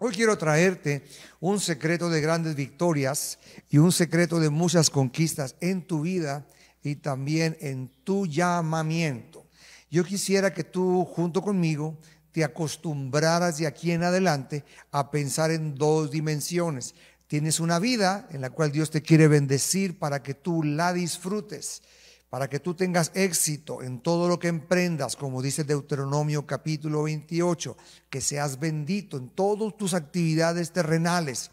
Hoy quiero traerte un secreto de grandes victorias y un secreto de muchas conquistas en tu vida y también en tu llamamiento. Yo quisiera que tú junto conmigo te acostumbraras de aquí en adelante a pensar en dos dimensiones. Tienes una vida en la cual Dios te quiere bendecir para que tú la disfrutes, para que tú tengas éxito en todo lo que emprendas, como dice Deuteronomio capítulo 28, que seas bendito en todas tus actividades terrenales.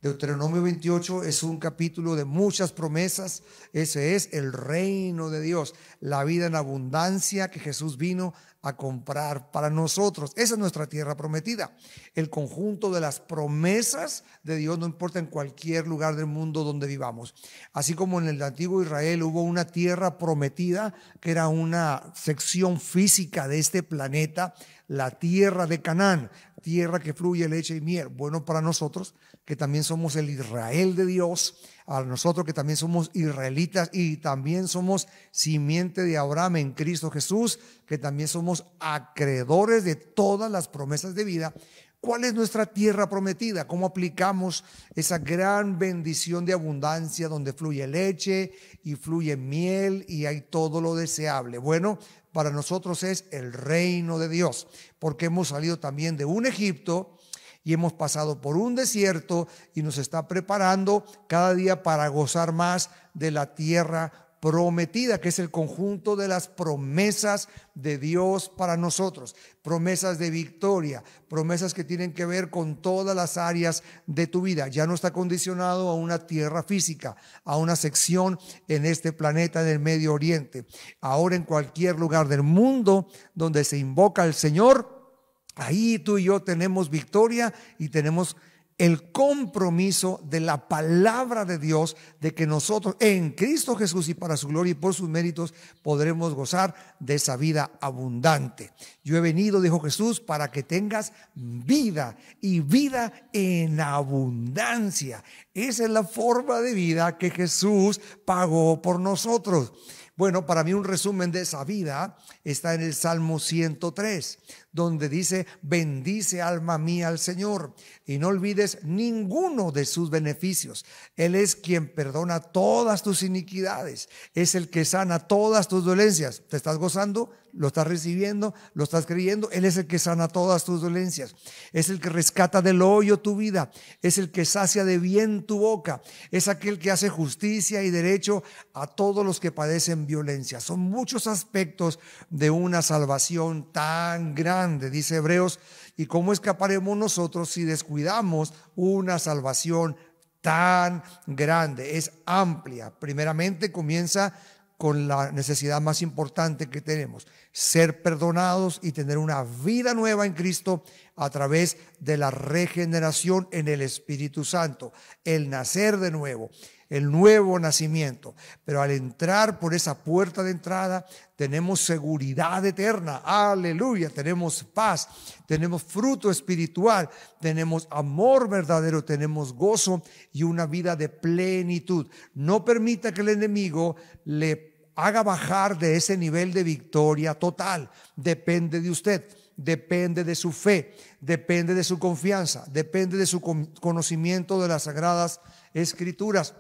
Deuteronomio 28 es un capítulo de muchas promesas. Ese es el reino de Dios, la vida en abundancia que Jesús vino a comprar para nosotros. Esa es nuestra tierra prometida, el conjunto de las promesas de Dios, no importa en cualquier lugar del mundo donde vivamos. Así como en el antiguo Israel hubo una tierra prometida que era una sección física de este planeta, la tierra de Canaán, tierra que fluye leche y miel. Bueno, para nosotros que también somos el Israel de Dios, a nosotros que también somos israelitas y también somos simiente de Abraham en Cristo Jesús, que también somos acreedores de todas las promesas de vida. ¿Cuál es nuestra tierra prometida? ¿Cómo aplicamos esa gran bendición de abundancia donde fluye leche y fluye miel y hay todo lo deseable? Bueno, para nosotros es el reino de Dios, porque hemos salido también de un Egipto y hemos pasado por un desierto y nos está preparando cada día para gozar más de la tierra prometida, que es el conjunto de las promesas de Dios para nosotros, promesas de victoria, promesas que tienen que ver con todas las áreas de tu vida. Ya no está condicionado a una tierra física, a una sección en este planeta del Medio Oriente. Ahora en cualquier lugar del mundo donde se invoca al Señor, ahí tú y yo tenemos victoria y tenemos el compromiso de la palabra de Dios, de que nosotros en Cristo Jesús y para su gloria y por sus méritos podremos gozar de esa vida abundante. Yo he venido, dijo Jesús, para que tengas vida y vida en abundancia. Esa es la forma de vida que Jesús pagó por nosotros. Bueno, para mí un resumen de esa vida está en el Salmo 103, donde dice: bendice alma mía al Señor y no olvides ninguno de sus beneficios. Él es quien perdona todas tus iniquidades, es el que sana todas tus dolencias. ¿Te estás gozando? ¿Lo estás recibiendo? ¿Lo estás creyendo? Él es el que sana todas tus dolencias, es el que rescata del hoyo tu vida, es el que sacia de bien tu boca, es aquel que hace justicia y derecho a todos los que padecen violencia. Son muchos aspectos de una salvación tan grande, dice Hebreos. ¿Y cómo escaparemos nosotros si descuidamos una salvación tan grande? Es amplia. Primeramente comienza con la necesidad más importante que tenemos: ser perdonados y tener una vida nueva en Cristo a través de la regeneración en el Espíritu Santo, el nacer de nuevo, el nuevo nacimiento. Pero al entrar por esa puerta de entrada tenemos seguridad eterna, aleluya, tenemos paz, tenemos fruto espiritual, tenemos amor verdadero, tenemos gozo y una vida de plenitud. No permita que el enemigo le haga bajar de ese nivel de victoria total. Depende de usted, depende de su fe, depende de su confianza, depende de su conocimiento de las Sagradas Escrituras.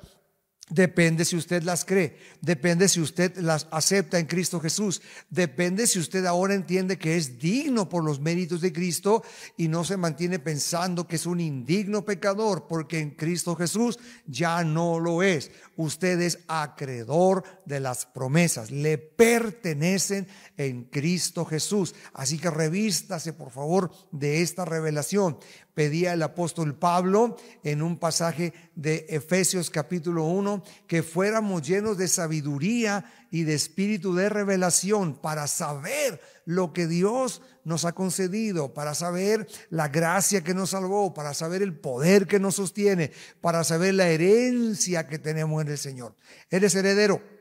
Depende si usted las cree, depende si usted las acepta en Cristo Jesús, depende si usted ahora entiende que es digno por los méritos de Cristo y no se mantiene pensando que es un indigno pecador, porque en Cristo Jesús ya no lo es. Usted es acreedor de las promesas, le pertenecen en Cristo Jesús. Así que revístase por favor de esta revelación. Pedía el apóstol Pablo en un pasaje de Efesios capítulo 1 que fuéramos llenos de sabiduría y de espíritu de revelación para saber lo que Dios nos ha concedido, para saber la gracia que nos salvó, para saber el poder que nos sostiene, para saber la herencia que tenemos en el Señor. Eres heredero.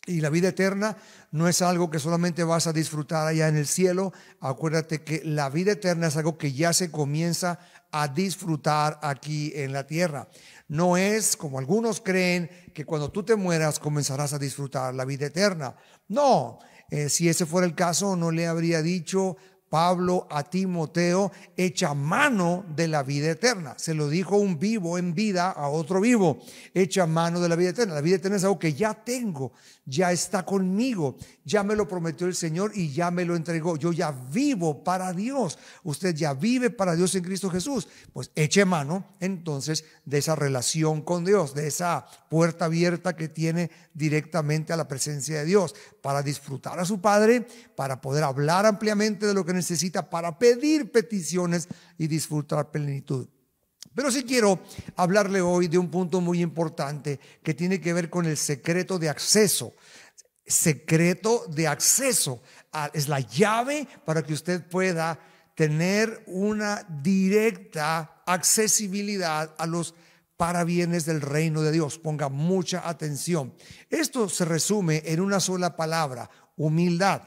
Y la vida eterna no es algo que solamente vas a disfrutar allá en el cielo. Acuérdate que la vida eterna es algo que ya se comienza a disfrutar aquí en la tierra. No es como algunos creen que cuando tú te mueras comenzarás a disfrutar la vida eterna. No, si ese fuera el caso no le habría dicho Pablo a Timoteo, echa mano de la vida eterna. Se lo dijo un vivo en vida a otro vivo, echa mano de la vida eterna. La vida eterna es algo que ya tengo, ya está conmigo, ya me lo prometió el Señor y ya me lo entregó. Yo ya vivo para Dios. Usted ya vive para Dios en Cristo Jesús. Pues eche mano entonces de esa relación con Dios, de esa puerta abierta que tiene directamente a la presencia de Dios, para disfrutar a su Padre, para poder hablar ampliamente de lo que necesita, para pedir peticiones y disfrutar plenitud. Pero sí quiero hablarle hoy de un punto muy importante que tiene que ver con el secreto de acceso. Secreto de acceso es la llave para que usted pueda tener una directa accesibilidad a los parabienes del reino de Dios. Ponga mucha atención. Esto se resume en una sola palabra: humildad.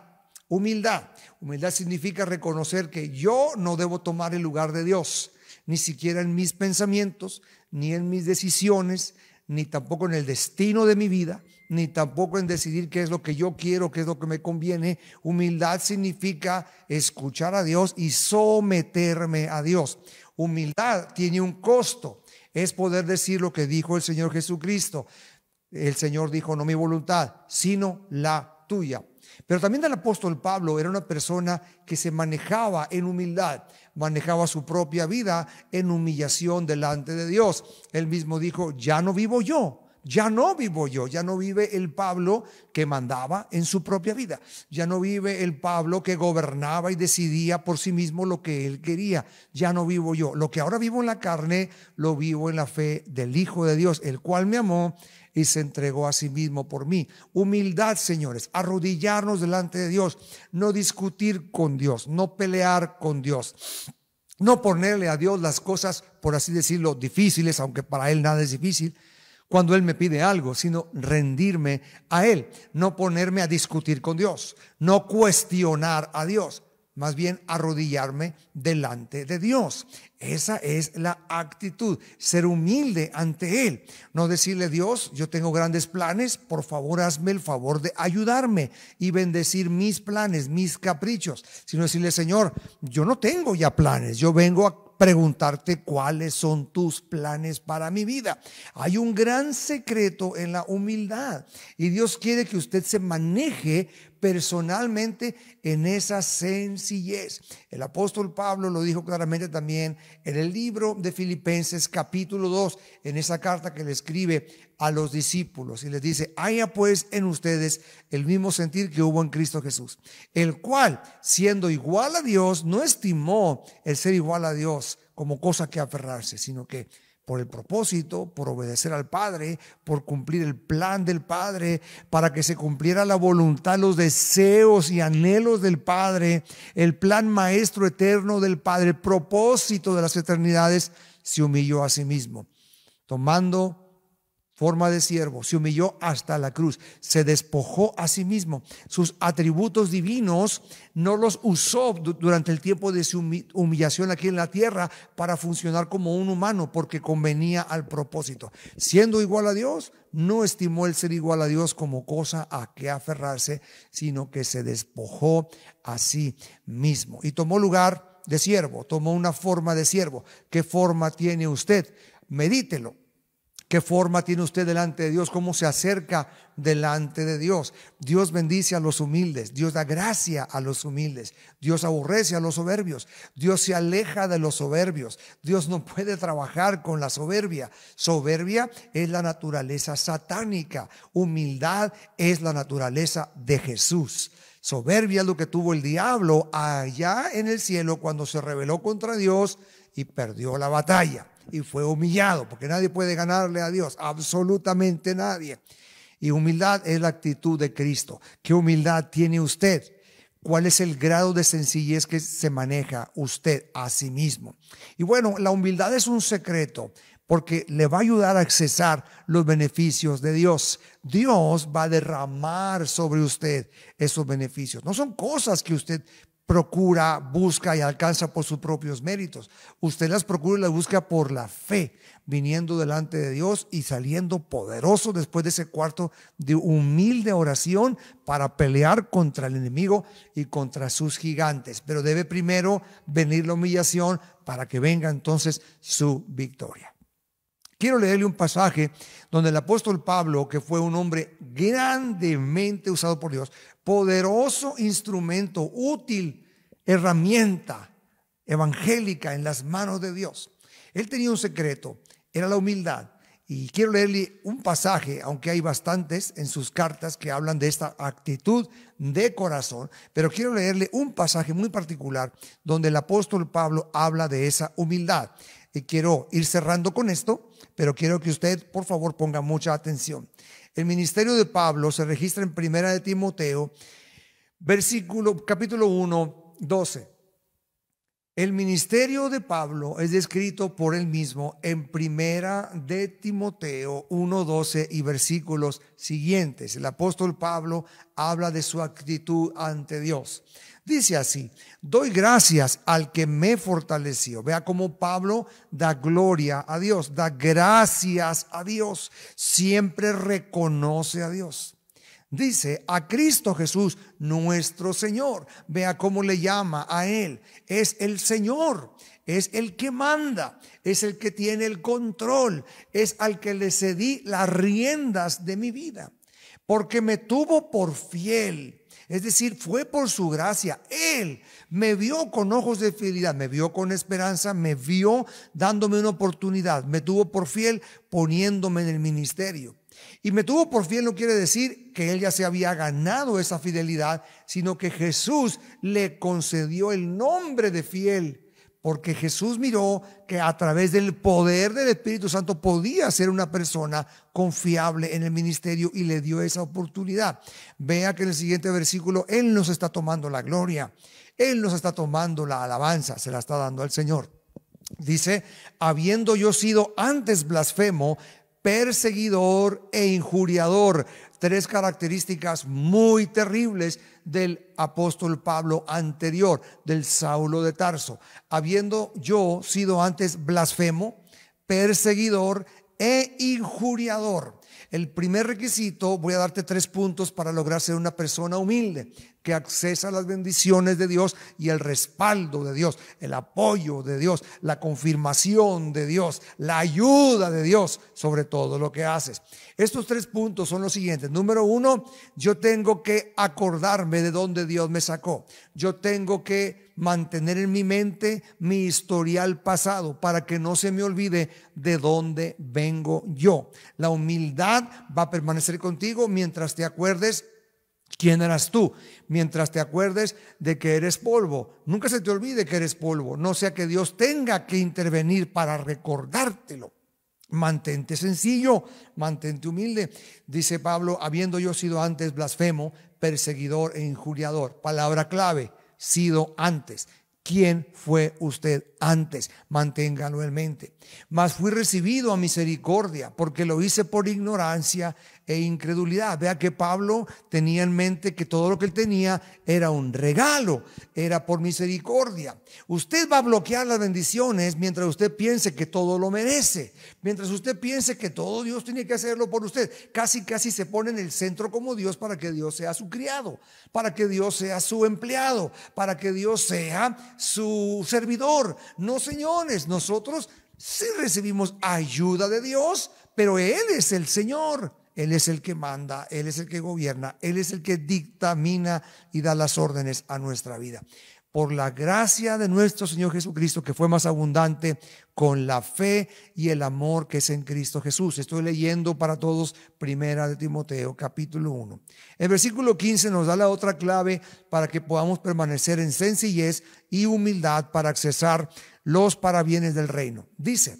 Humildad. Humildad significa reconocer que yo no debo tomar el lugar de Dios, ni siquiera en mis pensamientos, ni en mis decisiones, ni tampoco en el destino de mi vida, ni tampoco en decidir qué es lo que yo quiero, qué es lo que me conviene. Humildad significa escuchar a Dios y someterme a Dios. Humildad tiene un costo. Es poder decir lo que dijo el Señor Jesucristo. El Señor dijo: no mi voluntad, sino la tuya. Pero también el apóstol Pablo era una persona que se manejaba en humildad, manejaba su propia vida en humillación delante de Dios. Él mismo dijo: ya no vivo yo. Ya no vivo yo, ya no vive el Pablo que mandaba en su propia vida. Ya no vive el Pablo que gobernaba y decidía por sí mismo lo que él quería. Ya no vivo yo. Lo que ahora vivo en la carne, lo vivo en la fe del Hijo de Dios, el cual me amó y se entregó a sí mismo por mí. Humildad, señores, arrodillarnos delante de Dios, no discutir con Dios, no pelear con Dios. No ponerle a Dios las cosas, por así decirlo, difíciles, aunque para Él nada es difícil, cuando Él me pide algo, sino rendirme a Él, no ponerme a discutir con Dios, no cuestionar a Dios, más bien arrodillarme delante de Dios. Esa es la actitud, ser humilde ante Él, no decirle: Dios, yo tengo grandes planes, por favor hazme el favor de ayudarme y bendecir mis planes, mis caprichos, sino decirle: Señor, yo no tengo ya planes, yo vengo a preguntarte cuáles son tus planes para mi vida. Hay un gran secreto en la humildad y Dios quiere que usted se maneje personalmente en esa sencillez. El apóstol Pablo lo dijo claramente también en el libro de Filipenses capítulo 2, en esa carta que le escribe a los discípulos, y les dice: haya pues en ustedes el mismo sentir que hubo en Cristo Jesús, el cual, siendo igual a Dios, no estimó el ser igual a Dios como cosa que aferrarse, sino que por el propósito, por obedecer al Padre, por cumplir el plan del Padre, para que se cumpliera la voluntad, los deseos y anhelos del Padre, el plan maestro eterno del Padre, propósito de las eternidades, se humilló a sí mismo, tomando forma de siervo, se humilló hasta la cruz, se despojó a sí mismo. Sus atributos divinos no los usó durante el tiempo de su humillación aquí en la tierra para funcionar como un humano, porque convenía al propósito. Siendo igual a Dios, no estimó el ser igual a Dios como cosa a que aferrarse, sino que se despojó a sí mismo y tomó lugar de siervo, tomó una forma de siervo. ¿Qué forma tiene usted? Medítelo. ¿Qué forma tiene usted delante de Dios? ¿Cómo se acerca delante de Dios? Dios bendice a los humildes. Dios da gracia a los humildes. Dios aborrece a los soberbios. Dios se aleja de los soberbios. Dios no puede trabajar con la soberbia. Soberbia es la naturaleza satánica. Humildad es la naturaleza de Jesús. Soberbia es lo que tuvo el diablo allá en el cielo cuando se rebeló contra Dios y perdió la batalla. Y fue humillado, porque nadie puede ganarle a Dios, absolutamente nadie. Y humildad es la actitud de Cristo. ¿Qué humildad tiene usted? ¿Cuál es el grado de sencillez que se maneja usted a sí mismo? Y bueno, la humildad es un secreto, porque le va a ayudar a accesar los beneficios de Dios. Dios va a derramar sobre usted esos beneficios. No son cosas que usted procura, busca y alcanza por sus propios méritos. Usted las procura y las busca por la fe, viniendo delante de Dios y saliendo poderoso después de ese cuarto de humilde oración para pelear contra el enemigo y contra sus gigantes. Pero debe primero venir la humillación para que venga entonces su victoria. Quiero leerle un pasaje donde el apóstol Pablo, que fue un hombre grandemente usado por Dios, poderoso instrumento, útil herramienta evangélica en las manos de Dios. Él tenía un secreto, era la humildad. Y quiero leerle un pasaje, aunque hay bastantes en sus cartas que hablan de esta actitud de corazón, pero quiero leerle un pasaje muy particular donde el apóstol Pablo habla de esa humildad. Y quiero ir cerrando con esto, pero quiero que usted, por favor, ponga mucha atención. El ministerio de Pablo se registra en Primera de Timoteo, capítulo 1, 12. El ministerio de Pablo es descrito por él mismo en Primera de Timoteo 1:12 y versículos siguientes. El apóstol Pablo habla de su actitud ante Dios. Dice así: doy gracias al que me fortaleció. Vea cómo Pablo da gloria a Dios, da gracias a Dios, siempre reconoce a Dios. Dice: a Cristo Jesús nuestro Señor. Vea cómo le llama a Él. Es el Señor, es el que manda, es el que tiene el control, es al que le cedí las riendas de mi vida, porque me tuvo por fiel. Es decir, fue por su gracia. Él me vio con ojos de fidelidad, me vio con esperanza, me vio dándome una oportunidad, me tuvo por fiel poniéndome en el ministerio. Y me tuvo por fiel no quiere decir que él ya se había ganado esa fidelidad, sino que Jesús le concedió el nombre de fiel, porque Jesús miró que a través del poder del Espíritu Santo podía ser una persona confiable en el ministerio y le dio esa oportunidad. Vea que en el siguiente versículo Él nos está tomando la gloria, Él nos está tomando la alabanza, se la está dando al Señor. Dice: habiendo yo sido antes blasfemo, perseguidor e injuriador. Tres características muy terribles del apóstol Pablo anterior, del Saulo de Tarso. Habiendo yo sido antes blasfemo, perseguidor e injuriador. El primer requisito, voy a darte 3 puntos para lograr ser una persona humilde, que accesa a las bendiciones de Dios y el respaldo de Dios, el apoyo de Dios, la confirmación de Dios, la ayuda de Dios sobre todo lo que haces. Estos 3 puntos son los siguientes. Número 1, yo tengo que acordarme de dónde Dios me sacó. Yo tengo que mantener en mi mente mi historial pasado para que no se me olvide de dónde vengo yo. La humildad va a permanecer contigo mientras te acuerdes quién eras tú, mientras te acuerdes de que eres polvo. Nunca se te olvide que eres polvo, no sea que Dios tenga que intervenir para recordártelo. Mantente sencillo, mantente humilde. Dice Pablo: habiendo yo sido antes blasfemo, perseguidor e injuriador. Palabra clave: sido antes. ¿Quién fue usted antes? Manténgalo en mente. Mas fui recibido a misericordia, porque lo hice por ignorancia e incredulidad. Vea que Pablo tenía en mente que todo lo que él tenía era un regalo, era por misericordia. Usted va a bloquear las bendiciones mientras usted piense que todo lo merece, mientras usted piense que todo Dios tiene que hacerlo por usted. Casi se pone en el centro como Dios, para que Dios sea su criado, para que Dios sea su empleado, para que Dios sea su servidor. No, señores, nosotros sí recibimos ayuda de Dios, pero Él es el Señor. Él es el que manda, Él es el que gobierna, Él es el que dictamina y da las órdenes a nuestra vida. Por la gracia de nuestro Señor Jesucristo, que fue más abundante con la fe y el amor que es en Cristo Jesús. Estoy leyendo para todos Primera de Timoteo, capítulo 1. El versículo 15 nos da la otra clave para que podamos permanecer en sencillez y humildad para accesar los parabienes del reino. Dice: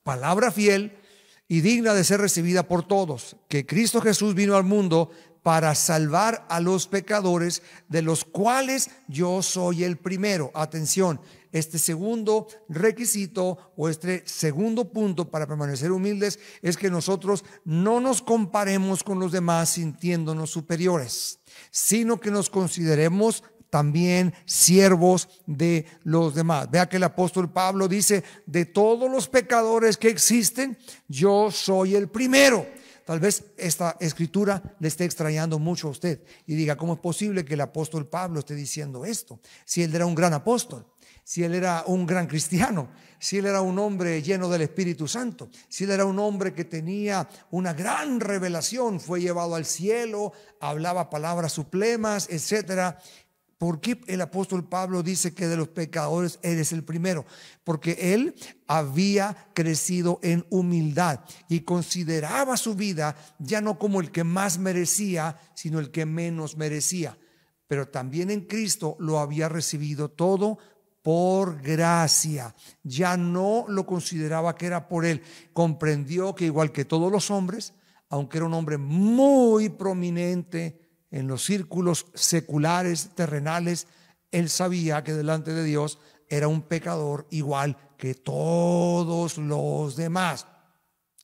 palabra fiel y digna de ser recibida por todos, que Cristo Jesús vino al mundo para salvar a los pecadores, de los cuales yo soy el primero. Atención, este segundo requisito o este segundo punto para permanecer humildes es que nosotros no nos comparemos con los demás sintiéndonos superiores, sino que nos consideremos también siervos de los demás. Vea que el apóstol Pablo dice, de todos los pecadores que existen, yo soy el primero. Tal vez esta escritura le esté extrañando mucho a usted y diga, ¿cómo es posible que el apóstol Pablo esté diciendo esto? Si él era un gran apóstol, si él era un gran cristiano, si él era un hombre lleno del Espíritu Santo, si él era un hombre que tenía una gran revelación, fue llevado al cielo, hablaba palabras suplemas, etcétera. ¿Por qué el apóstol Pablo dice que de los pecadores eres el primero? Porque él había crecido en humildad y consideraba su vida ya no como el que más merecía, sino el que menos merecía. Pero también en Cristo lo había recibido todo por gracia. Ya no lo consideraba que era por él. Comprendió que igual que todos los hombres, aunque era un hombre muy prominente en los círculos seculares, terrenales, él sabía que delante de Dios era un pecador igual que todos los demás.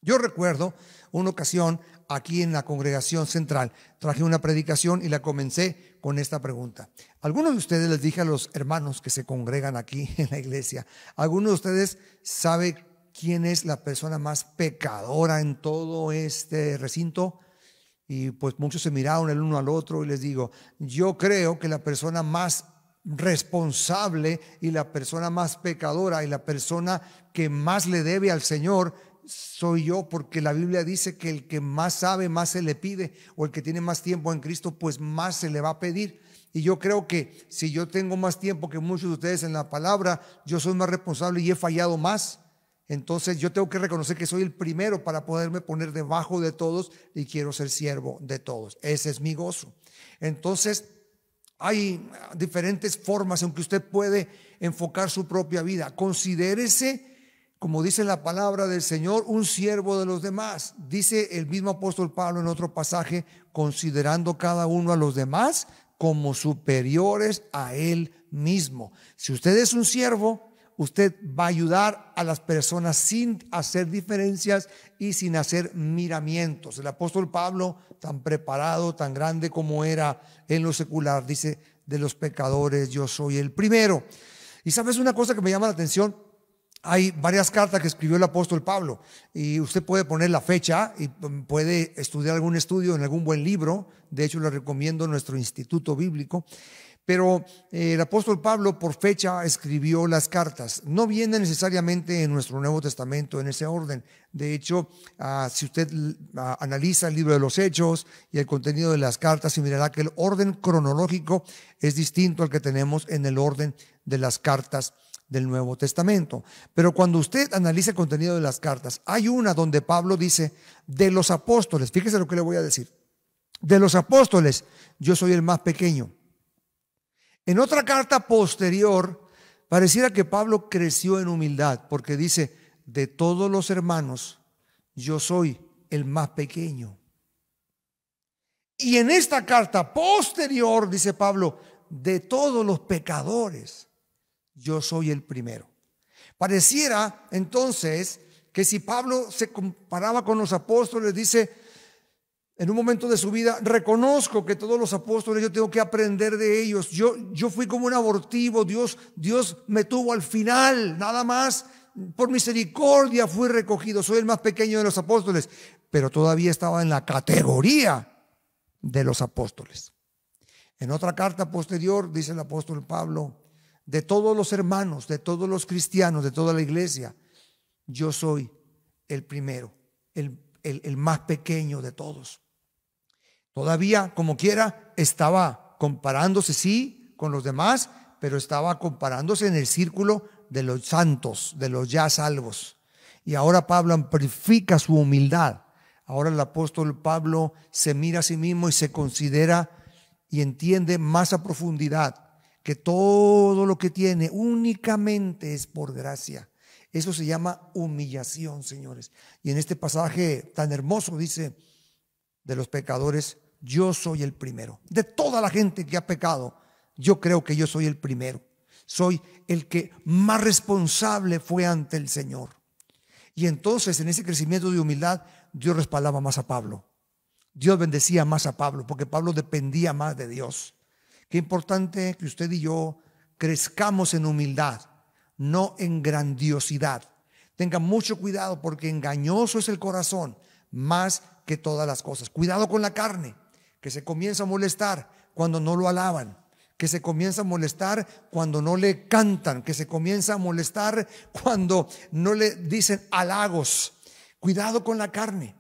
Yo recuerdo una ocasión aquí en la congregación central, traje una predicación y la comencé con esta pregunta. Algunos de ustedes, les dije a los hermanos que se congregan aquí en la iglesia, ¿algunos de ustedes sabe quién es la persona más pecadora en todo este recinto? Y pues muchos se miraron el uno al otro y les digo, yo creo que la persona más responsable y la persona más pecadora y la persona que más le debe al Señor soy yo, porque la Biblia dice que el que más sabe, más se le pide, o el que tiene más tiempo en Cristo, pues más se le va a pedir. Y yo creo que si yo tengo más tiempo que muchos de ustedes en la palabra, yo soy más responsable y he fallado más. Entonces yo tengo que reconocer que soy el primero para poderme poner debajo de todos y quiero ser siervo de todos. Ese es mi gozo. Entonces hay diferentes formas en que usted puede enfocar su propia vida. Considérese, como dice la palabra del Señor, un siervo de los demás. Dice el mismo apóstol Pablo en otro pasaje, considerando cada uno a los demás como superiores a él mismo. Si usted es un siervo, usted va a ayudar a las personas sin hacer diferencias y sin hacer miramientos. El apóstol Pablo, tan preparado, tan grande como era en lo secular, dice, de los pecadores yo soy el primero. Y sabes una cosa que me llama la atención, hay varias cartas que escribió el apóstol Pablo y usted puede poner la fecha y puede estudiar algún estudio en algún buen libro. De hecho, le recomiendo nuestro instituto bíblico. Pero el apóstol Pablo por fecha escribió las cartas. No viene necesariamente en nuestro Nuevo Testamento en ese orden. De hecho, si usted analiza el libro de los Hechos y el contenido de las cartas, y mirará que el orden cronológico es distinto al que tenemos en el orden de las cartas del Nuevo Testamento. Pero cuando usted analiza el contenido de las cartas, hay una donde Pablo dice, de los apóstoles, fíjese lo que le voy a decir, de los apóstoles yo soy el más pequeño. En otra carta posterior, pareciera que Pablo creció en humildad, porque dice, de todos los hermanos, yo soy el más pequeño. Y en esta carta posterior, dice Pablo, de todos los pecadores, yo soy el primero. Pareciera entonces que si Pablo se comparaba con los apóstoles, dice, en un momento de su vida, reconozco que todos los apóstoles yo tengo que aprender de ellos. Yo fui como un abortivo, Dios me tuvo al final, nada más por misericordia fui recogido. Soy el más pequeño de los apóstoles, pero todavía estaba en la categoría de los apóstoles. En otra carta posterior dice el apóstol Pablo, de todos los hermanos, de todos los cristianos, de toda la iglesia, yo soy el primero, el más pequeño de todos. Todavía, como quiera, estaba comparándose, sí, con los demás, pero estaba comparándose en el círculo de los santos, de los ya salvos. Y ahora Pablo amplifica su humildad. Ahora el apóstol Pablo se mira a sí mismo y se considera y entiende más a profundidad que todo lo que tiene únicamente es por gracia. Eso se llama humillación, señores. Y en este pasaje tan hermoso dice, de los pecadores, yo soy el primero. De toda la gente que ha pecado, yo creo que yo soy el primero. Soy el que más responsable fue ante el Señor. Y entonces en ese crecimiento de humildad, Dios respaldaba más a Pablo. Dios bendecía más a Pablo, porque Pablo dependía más de Dios. Qué importante que usted y yo crezcamos en humildad, no en grandiosidad. Tenga mucho cuidado porque engañoso es el corazón más que todas las cosas. Cuidado con la carne, que se comienza a molestar cuando no lo alaban, que se comienza a molestar cuando no le cantan, que se comienza a molestar cuando no le dicen halagos. Cuidado con la carne,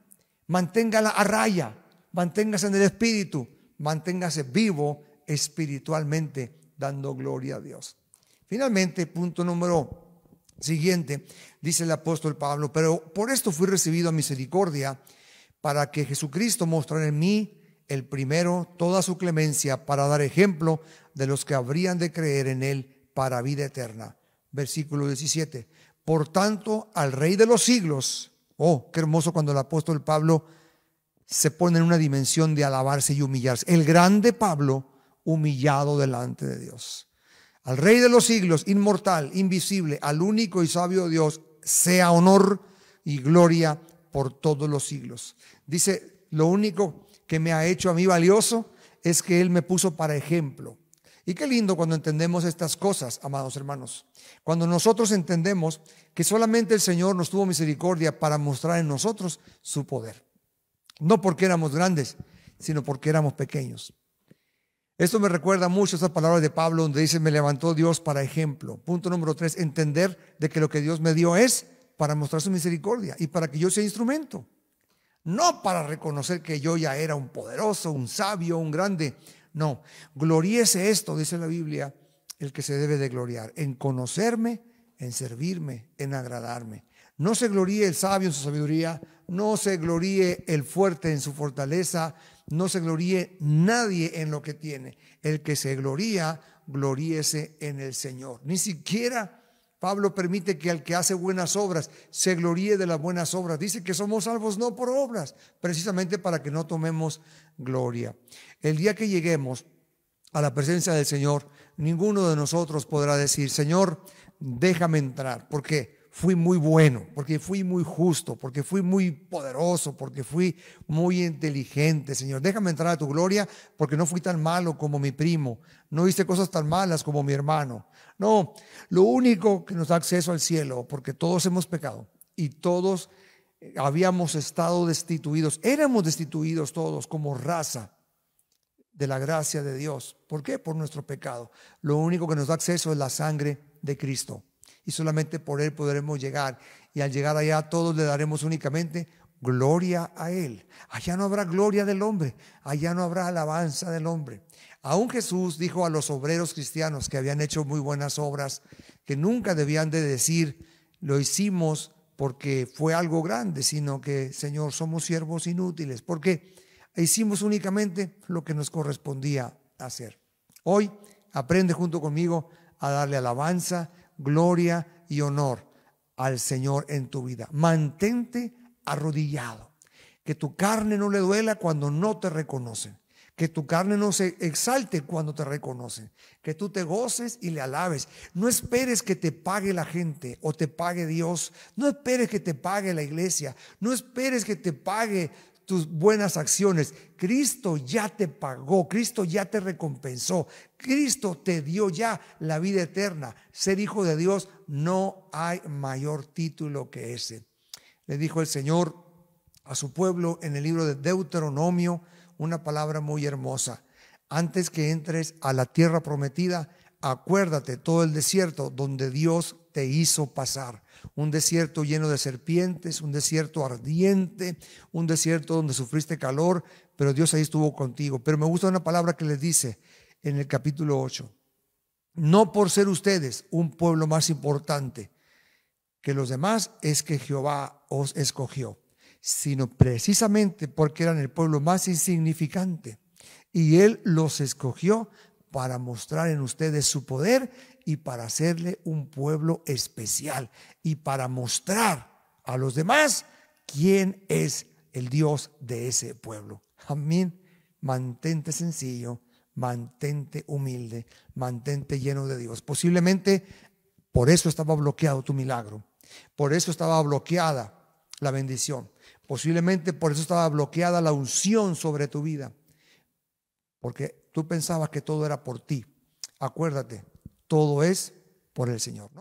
manténgala a raya, manténgase en el espíritu, manténgase vivo espiritualmente, dando gloria a Dios. Finalmente, punto número siguiente, dice el apóstol Pablo: pero por esto fui recibido a misericordia, para que Jesucristo mostrara en mí el primero toda su clemencia, para dar ejemplo de los que habrían de creer en él para vida eterna. Versículo 17. Por tanto, al Rey de los siglos, oh, qué hermoso cuando el apóstol Pablo se pone en una dimensión de alabarse y humillarse. El grande Pablo humillado delante de Dios. Al Rey de los siglos, inmortal, invisible, al único y sabio Dios, sea honor y gloria por todos los siglos. Dice: lo único que me ha hecho a mí valioso es que Él me puso para ejemplo. Y qué lindo cuando entendemos estas cosas, amados hermanos. Cuando nosotros entendemos que solamente el Señor nos tuvo misericordia para mostrar en nosotros su poder. No porque éramos grandes, sino porque éramos pequeños. Esto me recuerda mucho esas palabras de Pablo donde dice: me levantó Dios para ejemplo. Punto número 3, entender de que lo que Dios me dio es para mostrar su misericordia y para que yo sea instrumento. No para reconocer que yo ya era un poderoso, un sabio, un grande. No, gloríese esto, dice la Biblia, el que se debe de gloriar, en conocerme, en servirme, en agradarme. No se gloríe el sabio en su sabiduría, no se gloríe el fuerte en su fortaleza, no se gloríe nadie en lo que tiene. El que se gloría, gloríese en el Señor. Ni siquiera Pablo permite que al que hace buenas obras se gloríe de las buenas obras. Dice que somos salvos no por obras, precisamente para que no tomemos gloria. El día que lleguemos a la presencia del Señor, ninguno de nosotros podrá decir: Señor, déjame entrar, porque fui muy bueno, porque fui muy justo, porque fui muy poderoso, porque fui muy inteligente. Señor, déjame entrar a tu gloria, porque no fui tan malo como mi primo, no hice cosas tan malas como mi hermano. No, lo único que nos da acceso al cielo, porque todos hemos pecado y todos habíamos estado destituidos, éramos destituidos todos como raza de la gracia de Dios. ¿Por qué? Por nuestro pecado. Lo único que nos da acceso es la sangre de Cristo, y solamente por Él podremos llegar, y al llegar allá todos le daremos únicamente gloria a Él. Allá no habrá gloria del hombre, allá no habrá alabanza del hombre. Aún Jesús dijo a los obreros cristianos que habían hecho muy buenas obras, que nunca debían de decir: lo hicimos porque fue algo grande, sino que: Señor, somos siervos inútiles, porque hicimos únicamente lo que nos correspondía hacer. Hoy aprende junto conmigo a darle alabanza, gloria y honor al Señor en tu vida. Mantente arrodillado, que tu carne no le duela cuando no te reconocen, que tu carne no se exalte cuando te reconocen, que tú te goces y le alabes. No esperes que te pague la gente o te pague Dios, no esperes que te pague la iglesia, no esperes que te pague tus buenas acciones. Cristo ya te pagó, Cristo ya te recompensó, Cristo te dio ya la vida eterna. Ser hijo de Dios, no hay mayor título que ese. Le dijo el Señor a su pueblo en el libro de Deuteronomio una palabra muy hermosa: antes que entres a la tierra prometida, acuérdate todo el desierto donde Dios te hizo pasar. Un desierto lleno de serpientes, un desierto ardiente, un desierto donde sufriste calor, pero Dios ahí estuvo contigo. Pero me gusta una palabra que les dice en el capítulo 8: no por ser ustedes un pueblo más importante que los demás es que Jehová os escogió, sino precisamente porque eran el pueblo más insignificante, y Él los escogió para mostrar en ustedes su poder y para hacerle un pueblo especial y para mostrar a los demás quién es el Dios de ese pueblo. Amén. Mantente sencillo, mantente humilde, mantente lleno de Dios. Posiblemente por eso estaba bloqueado tu milagro, por eso estaba bloqueada la bendición, posiblemente por eso estaba bloqueada la unción sobre tu vida, porque tú pensabas que todo era por ti. Acuérdate, todo es por el Señor, ¿no?